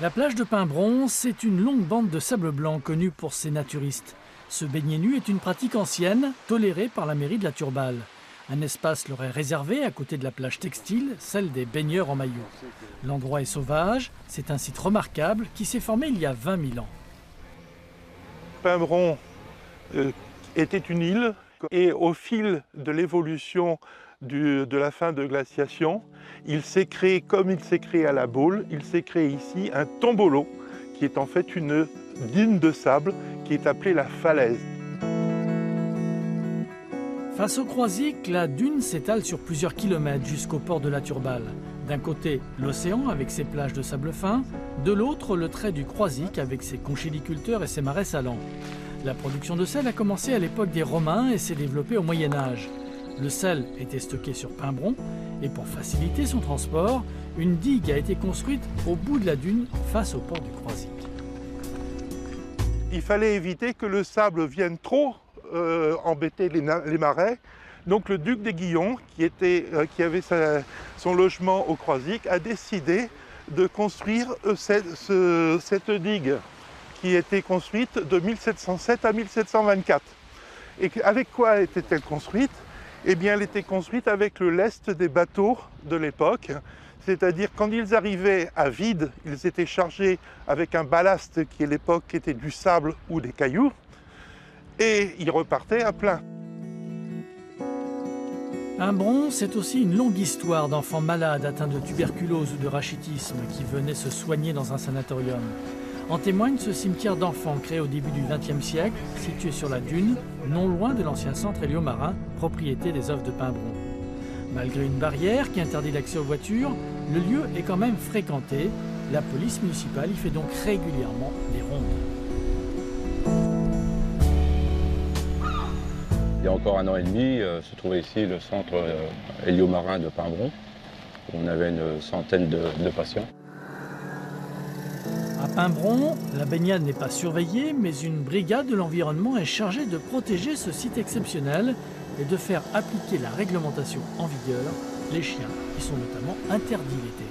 La plage de Pimbron, c'est une longue bande de sable blanc connue pour ses naturistes. Se baigner nu est une pratique ancienne, tolérée par la mairie de la Turballe. Un espace leur est réservé à côté de la plage textile, celle des baigneurs en maillot. L'endroit est sauvage, c'est un site remarquable qui s'est formé il y a 20 000 ans. Pimbron était une île et au fil de l'évolution de la fin de glaciation, il s'est créé, comme il s'est créé à la Baule, il s'est créé ici un tombolo qui est en fait une dune de sable qui est appelée la falaise. Face au Croisic, la dune s'étale sur plusieurs kilomètres jusqu'au port de la Turballe. D'un côté, l'océan avec ses plages de sable fin, de l'autre, le trait du Croisic avec ses conchyliculteurs et ses marais salants. La production de sel a commencé à l'époque des Romains et s'est développée au Moyen-Âge. Le sel était stocké sur Pimbron et pour faciliter son transport, une digue a été construite au bout de la dune face au port du Croisic. Il fallait éviter que le sable vienne trop embêter les marais. Donc le duc d'Aiguillon, qui avait son logement au Croisic, a décidé de construire cette digue qui était construite de 1707 à 1724. Et avec quoi était-elle construite ? Eh bien, elle était construite avec le lest des bateaux de l'époque, c'est-à-dire quand ils arrivaient à vide, ils étaient chargés avec un ballast qui à l'époque était du sable ou des cailloux, et ils repartaient à plein. Pimbron, c'est aussi une longue histoire d'enfants malades atteints de tuberculose ou de rachitisme qui venaient se soigner dans un sanatorium. En témoigne ce cimetière d'enfants créé au début du XXe siècle, situé sur la dune, non loin de l'ancien centre héliomarin, propriété des œuvres de Pimbron. Malgré une barrière qui interdit l'accès aux voitures, le lieu est quand même fréquenté. La police municipale y fait donc régulièrement des rondes. Il y a encore 1 an et demi, se trouvait ici le centre héliomarin de Pimbron. On avait une centaine de patients. À Pimbron, la baignade n'est pas surveillée, mais une brigade de l'environnement est chargée de protéger ce site exceptionnel et de faire appliquer la réglementation en vigueur. Les chiens y sont notamment interdits l'été.